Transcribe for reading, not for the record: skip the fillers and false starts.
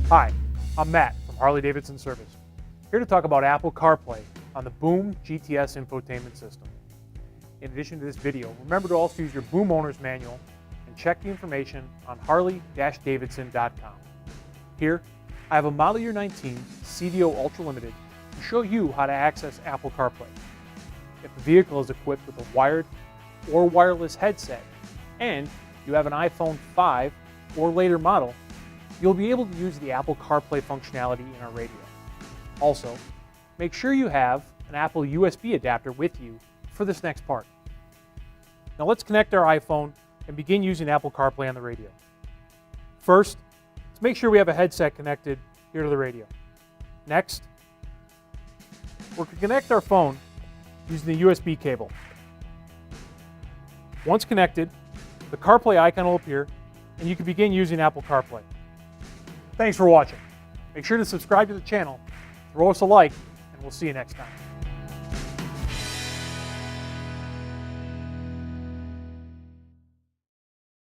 Hi, I'm Matt from Harley Davidson Service, here to talk about Apple CarPlay on the Boom GTS Infotainment system. In addition to this video, remember to also use your Boom Owner's Manual and check the information on harley-davidson.com. Here, I have a Model Year 19 CDO Ultra Limited to show you how to access Apple CarPlay. If the vehicle is equipped with a wired or wireless headset, and you have an iPhone 5 or later model, you'll be able to use the Apple CarPlay functionality in our radio. Also, make sure you have an Apple USB adapter with you for this next part. Now let's connect our iPhone and begin using Apple CarPlay on the radio. First, let's make sure we have a headset connected here to the radio. Next, we're going to connect our phone using the USB cable. Once connected, the CarPlay icon will appear and you can begin using Apple CarPlay. Thanks for watching. Make sure to subscribe to the channel, throw us a like, and we'll see you next time.